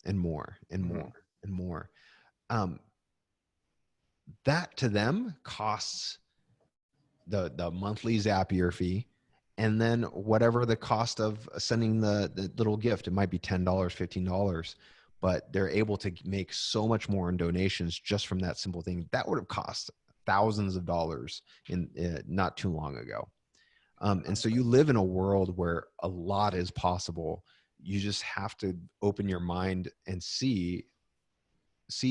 and more and more and more. That to them costs the monthly Zapier fee, and then whatever the cost of sending the little gift. It might be $10, $15, but they're able to make so much more in donations just from that simple thing. That would have cost thousands of dollars in not too long ago. And so you live in a world where a lot is possible. You just have to open your mind and see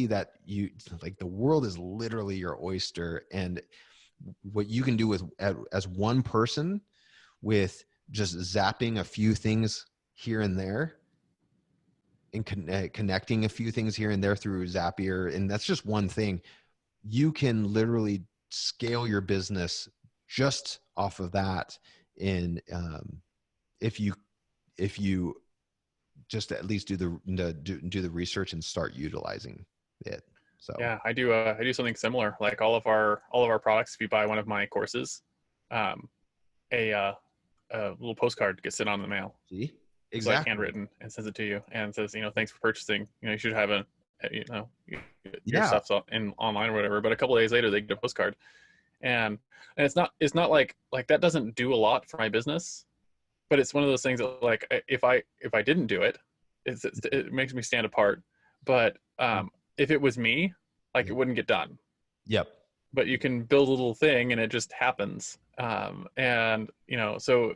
that the world is literally your oyster, and what you can do as one person with just zapping a few things here and there and connecting a few things here and there through Zapier. And that's just one thing. You can literally scale your business just off of that. And if you if you just at least do the research and start utilizing it. So Yeah, I do something similar. Like all of our products, if you buy one of my courses, um, a little postcard gets sent on the mail. see, It's like exactly. handwritten and sends it to you and says, thanks for purchasing. You should have your Yeah. stuff's in online or whatever. But a couple of days later, they get a postcard, and it's not like that doesn't do a lot for my business, but it's one of those things that like if I didn't do it, it makes me stand apart. But if it was me, like Yeah. it wouldn't get done. Yep. But you can build a little thing and it just happens. And so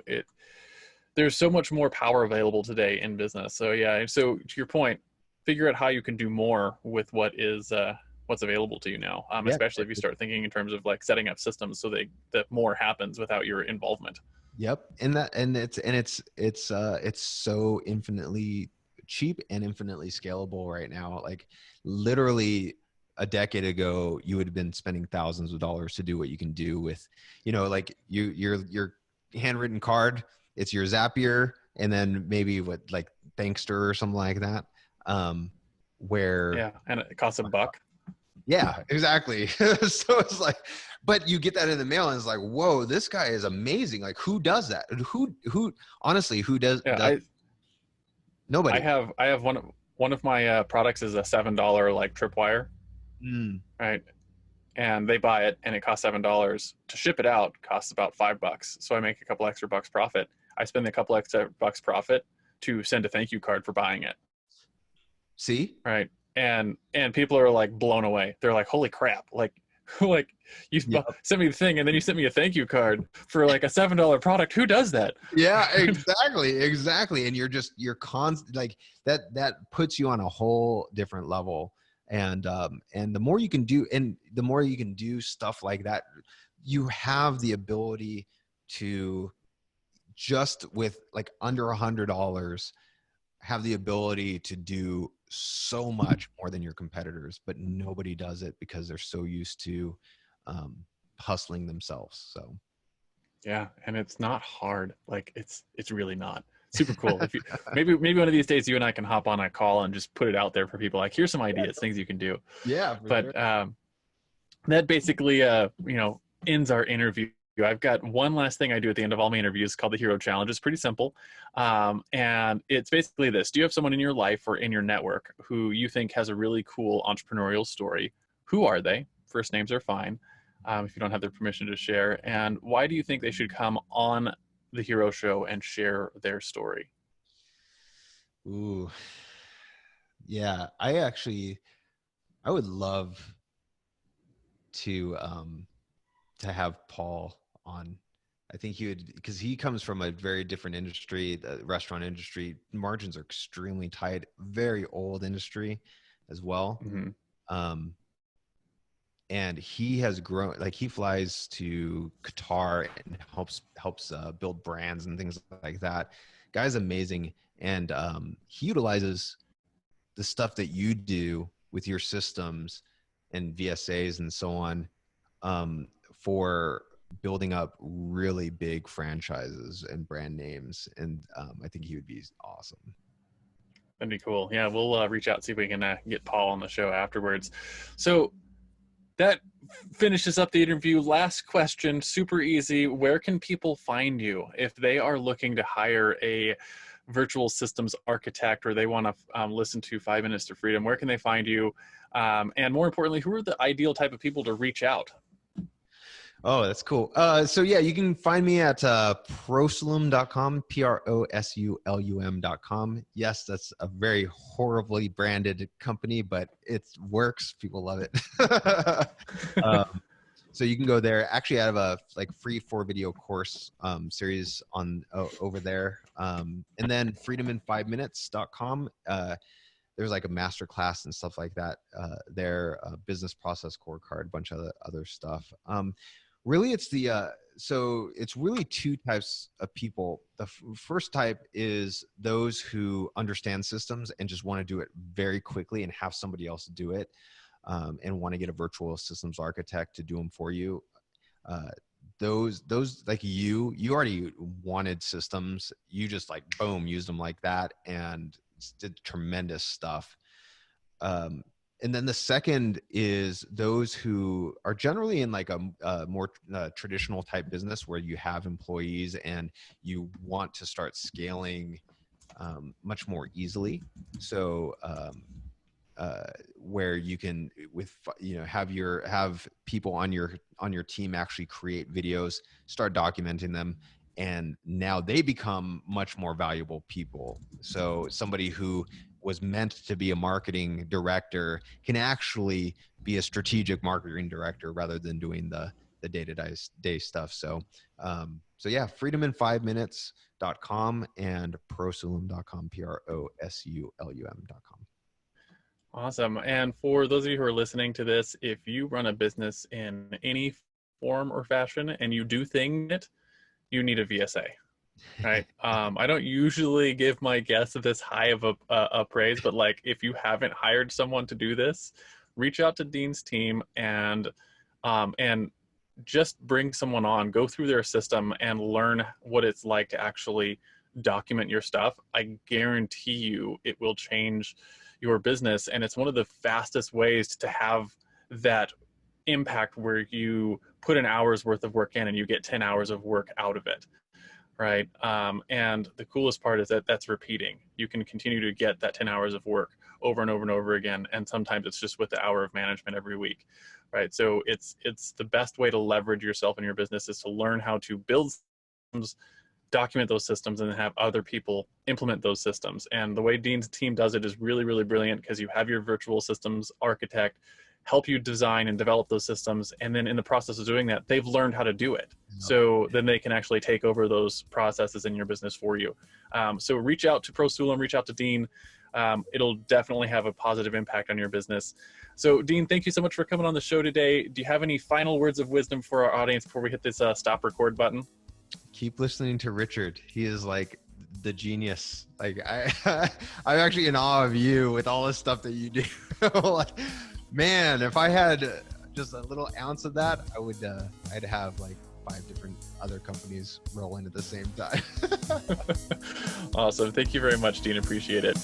there's so much more power available today in business. So yeah, so to your point, figure out how you can do more with what's available to you now, Yeah. especially if you start thinking in terms of like setting up systems so that more happens without your involvement. Yep. And it's so infinitely cheap and infinitely scalable right now. Like literally a decade ago, you would have been spending thousands of dollars to do what you can do with, like your handwritten card. It's your Zapier, and then maybe like Thankster or something like that. Where Yeah, and it costs $1. Yeah, exactly. So it's like, but you get that in the mail and it's like, whoa, this guy is amazing. Like, who does that? Honestly, who does? Yeah, Nobody. I have one of my products is a $7 like tripwire, Mm. right? And they buy it and it costs $7 to ship it out, costs about $5. So I make a couple extra bucks profit. I spend a couple extra bucks profit to send a thank you card for buying it. See? Right. And people are like blown away. They're like, holy crap. Like you Yeah. sent me the thing and then you sent me a thank you card for like a $7 product. Who does that? Yeah, exactly. And you're constant, like that puts you on a whole different level. And the more you can do, and the more you can do stuff like that, you have the ability to just with like under $100 have the ability to do so much more than your competitors, but nobody does it because they're so used to hustling themselves. So Yeah, and it's not hard. Like it's really not. Super cool. If you maybe one of these days you and I can hop on a call and just put it out there for people. Like, here's some ideas, things you can do. yeah, for But sure. that basically ends our interview. I've got one last thing I do at the end of all my interviews called the Hero Challenge. It's pretty simple, and it's basically this: do you have someone in your life or in your network who you think has a really cool entrepreneurial story? Who are they? First names are fine. If you don't have their permission to share, and why do you think they should come on the Hero Show and share their story? Ooh, yeah. I would love to have Paul on. I think he would, because he comes from a very different industry, the restaurant industry. Margins are extremely tight, very old industry as well. Mm-hmm. Um, and he has grown, like he flies to Qatar and helps build brands and things like that. Guy's amazing. And he utilizes the stuff that you do with your systems and V.S.As and so on for building up really big franchises and brand names. And I think he would be awesome. That'd be cool. Yeah, we'll reach out, see if we can get Paul on the show afterwards. So that finishes up the interview. Last question, super easy. Where can people find you if they are looking to hire a virtual systems architect, or they want to listen to 5 Minutes to Freedom? Where can they find you? And more importantly, who are the ideal type of people to reach out? Oh, that's cool. So yeah, you can find me at prosulum.com, prosulum.com. Yes, that's a very horribly branded company, but it works. People love it. So you can go there. Actually, I have a free 4-video course series on over there. And then freedomin5minutes.com. There's like a master class and stuff like that. Their business process scorecard, a bunch of other stuff. Really, it's so it's really two types of people. The first type is those who understand systems and just want to do it very quickly and have somebody else do it, and want to get a virtual systems architect to do them for you. those like you already wanted systems. You just like boom, used them like that and did tremendous stuff. And then the second is those who are generally in like a more traditional type business where you have employees and you want to start scaling much more easily. So where you can have people on your team actually create videos, start documenting them, and now they become much more valuable people. So somebody who was meant to be a marketing director can actually be a strategic marketing director rather than doing the day-to-day stuff. So yeah, freedomin5minutes.com and prosulum.com, prosulum.com. Awesome. And for those of you who are listening to this, if you run a business in any form or fashion and you do it, you need a V.S.A. Right. I don't usually give my guests this high of a praise, but like if you haven't hired someone to do this, reach out to Dean's team and just bring someone on, go through their system and learn what it's like to actually document your stuff. I guarantee you it will change your business. And it's one of the fastest ways to have that impact where you put an hour's worth of work in and you get 10 hours of work out of it. Right. And the coolest part is that that's repeating. You can continue to get that 10 hours of work over and over and over again. And sometimes it's just with the hour of management every week. Right. So it's the best way to leverage yourself in your business is to learn how to build systems, document those systems, and then have other people implement those systems. And the way Dean's team does it is really, really brilliant because you have your virtual systems architect help you design and develop those systems. And then in the process of doing that, they've learned how to do it. So then they can actually take over those processes in your business for you. So reach out to Prosulum, reach out to Dean. It'll definitely have a positive impact on your business. So Dean, thank you so much for coming on the show today. Do you have any final words of wisdom for our audience before we hit this stop record button? Keep listening to Richard. He is like the genius. Like I'm actually in awe of you with all the stuff that you do. Like, man, if I had just a little ounce of that, I'd have like 5 different other companies rolling at the same time. Awesome. Thank you very much, Dean. Appreciate it.